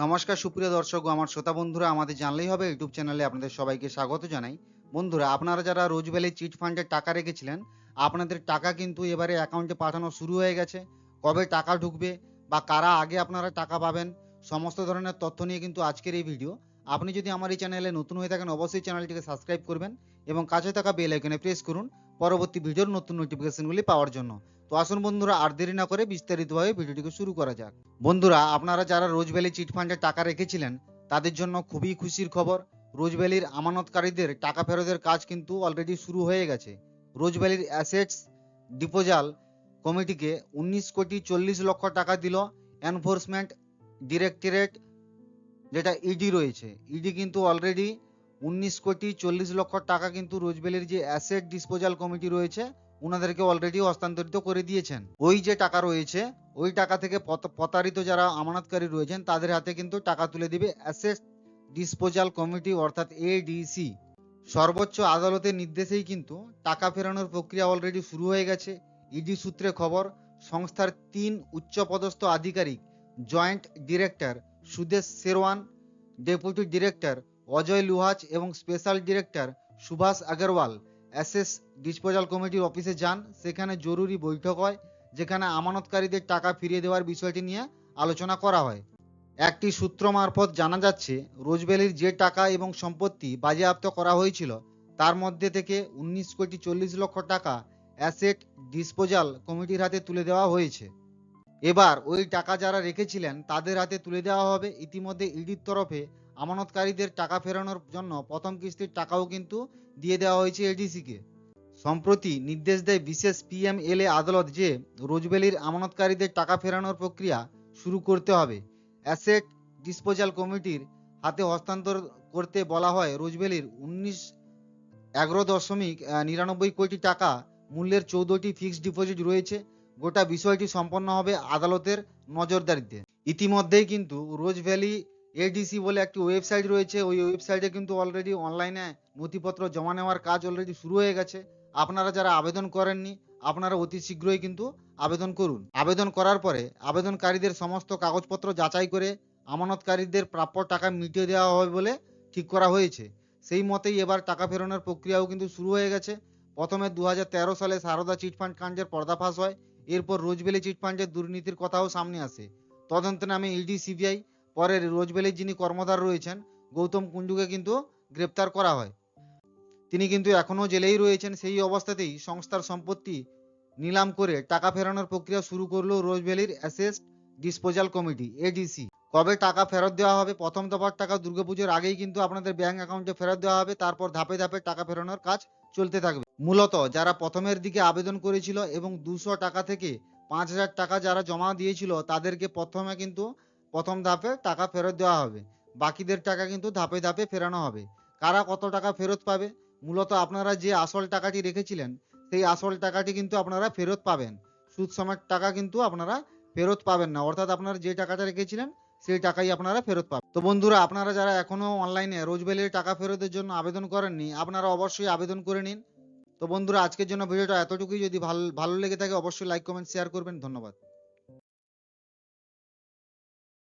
নমস্কার সুপ্রিয় দর্শক ও আমার শ্রোতা বন্ধুরা, আমাদের জানলেই হবে ইউটিউব চ্যানেলে আপনাদের সবাইকে স্বাগত জানাই। বন্ধুরা, আপনারা যারা রোজভ্যালি চিট ফান্ডে টাকা রেখেছিলেন, আপনাদের টাকা কিন্তু এবারে অ্যাকাউন্টে পাঠানো শুরু হয়ে গেছে। কবে টাকা ঢুকবে বা কারা আগে আপনারা টাকা পাবেন, সমস্ত ধরনের তথ্য নিয়ে কিন্তু আজকের এই ভিডিও। আপনি যদি আমার এই চ্যানেলে নতুন হয়ে থাকেন, অবশ্যই চ্যানেলটিকে সাবস্ক্রাইব করবেন এবং কাছে থাকা বেল আইকনে প্রেস করুন পরবর্তী ভিডিওর নতুন নোটিফিকেশনগুলি পাওয়ার জন্য। তো আসুন বন্ধুরা, আর দেরি না করে বিস্তারিতভাবে ভিডিওটিকে শুরু করা যাক। বন্ধুরা, আপনারা যারা রোজভ্যালি চিট ফান্ডে টাকা রেখেছিলেন, তাদের জন্য খুবই খুশির খবর। রোজভ্যালির আমানতকারীদের টাকা ফেরতের কাজ কিন্তু অলরেডি শুরু হয়ে গেছে। রোজভ্যালির অ্যাসেটস ডিপোজাল কমিটিকে 19,40,00,000 টাকা দিল এনফোর্সমেন্ট ডিরেক্টরেট, যেটা ইডি রয়েছে। ইডি কিন্তু অলরেডি 19,40,00,000 টাকা কিন্তু রোজভ্যালির যে অ্যাসেট ডিসপোজাল কমিটি রয়েছে ওনাদেরকে অলরেডি হস্তান্তরিত করে দিয়েছেন। ওই যে টাকা রয়েছে, ওই টাকা থেকে প্রতারিত যারা আমানতকারী রয়েছেন তাদের হাতে কিন্তু টাকা তুলে দিবে অ্যাসেট ডিসপোজাল কমিটি, অর্থাৎ এডিসি। সর্বোচ্চ আদালতের নির্দেশেই কিন্তু টাকা ফেরানোর প্রক্রিয়া অলরেডি শুরু হয়ে গেছে। ইডি সূত্রে খবর, সংস্থার 3 উচ্চপদস্থ আধিকারিক, joint director Sudesh Sherwan, deputy director Ajay Luhach এবং স্পেশাল ডিরেক্টর সুভাষ আগরওয়াল অ্যাসেস ডিসপোজাল কমিটির অফিসে যান। সেখানে জরুরি বৈঠক হয়, যেখানে আমানতকারীদের টাকা ফিরিয়ে দেওয়ার বিষয়টি নিয়ে আলোচনা করা হয়। একটি সূত্র মারফত জানা যাচ্ছে, রোজভ্যালির যে টাকা এবং সম্পত্তি বাজেয়াপ্ত করা হয়েছিল তার মধ্যে থেকে 19,40,00,000 টাকা অ্যাসেট ডিসপোজাল কমিটির হাতে তুলে দেওয়া হয়েছে। এবার ওই টাকা যারা রেখেছিলেন তাদের হাতে তুলে দেওয়া হবে। ইতিমধ্যে ইডির তরফে আমানতকারীদের টাকা ফেরানোর জন্য প্রথম কিস্তির টাকাও কিন্তু দিয়ে দেওয়া হয়েছে এডিসিকে। সম্প্রতি নির্দেশ দেয় বিশেষ পিএমএলএ আদালত যে রোজভ্যালির আমানতকারীদের টাকা ফেরানোর প্রক্রিয়া শুরু করতে হবে। অ্যাসেট ডিসপোজাল কমিটির হাতে হস্তান্তর করতে বলা হয়। রোজভ্যালির 11.99 কোটি টাকা মূল্যের 14টি ফিক্সড ডিপোজিট রয়েছে। গোটা বিষয়টি সম্পন্ন হবে আদালতের নজরদারিতে। ইতিমধ্যেই কিন্তু রোজভ্যালি এডিসি বলে একটি ওয়েবসাইট রয়েছে, ওই ওয়েবসাইটে কিন্তু অলরেডি অনলাইনে নথিপত্র জমা নেওয়ার কাজ অলরেডি শুরু হয়ে গেছে। আপনারা যারা আবেদন করেননি, আপনারা অতি শীঘ্রই কিন্তু আবেদন করুন। আবেদন করার পরে আবেদনকারীদের সমস্ত কাগজপত্র যাচাই করে আমানতকারীদের প্রাপ্য টাকা মিটিয়ে দেওয়া হবে বলে ঠিক করা হয়েছে। সেই মতেই এবার টাকা ফেরানোর প্রক্রিয়াও কিন্তু শুরু হয়ে গেছে। প্রথমে 2013 সালে সারদা চিটফান্ড কাণ্ডের পর্দাফাশ হয়। এরপর রোজভ্যালি চিটফান্ডের দুর্নীতির কথাও সামনে আসে। তদন্তে নামে ইডি সিবিআই। পরে রোজভ্যালির যিনি কর্মধার রয়েছেন গৌতম কুণ্ডুকে কিন্তু গ্রেপ্তার করা হয়। তিনি কিন্তু এখনও জেলেই রয়েছেন। সেই অবস্থাতেই সংস্থার সম্পত্তি নিলাম করে টাকা ফেরানোর প্রক্রিয়া শুরু করলো রোজভ্যালির অ্যাসেট ডিসপোজাল কমিটি এডিসি। কবে টাকা ফেরত দেওয়া হবে? প্রথম দফার টাকা দুর্গাপুজোর আগেই কিন্তু আপনাদের ব্যাংক অ্যাকাউন্টে ফেরত দেওয়া হবে। তারপর ধাপে ধাপে টাকা ফেরানোর কাজ চলতে থাকবে। মূলত যারা প্রথমের দিকে আবেদন করেছিল এবং 200 টাকা থেকে 5,000 টাকা যারা জমা দিয়েছিল তাদেরকে প্রথমে কিন্তু প্রথম ধাপে টাকা ফেরত দেওয়া হবে। বাকিদের টাকা কিন্তু ধাপে ধাপে ফেরানো হবে। কারা কত টাকা ফেরত পাবে? মূলত আপনারা যে আসল টাকাটি রেখেছিলেন সেই আসল টাকাটি কিন্তু আপনারা ফেরত পাবেন। সুদ সমেত টাকা কিন্তু আপনারা ফেরত পাবেন না, অর্থাৎ আপনারা যে টাকাটা রেখেছিলেন সেই টাকাই আপনারা ফেরত পাবেন। তো বন্ধুরা, আপনারা যারা এখনো অনলাইনে রোজভ্যালির টাকা ফেরতের জন্য আবেদন করেননি, আপনারা অবশ্যই আবেদন করে নিন। তো বন্ধুরা, আজকের জন্য ভিডিওটা এতটুকুই। যদি ভালো লেগে থাকে অবশ্যই লাইক কমেন্ট শেয়ার করবেন। ধন্যবাদ।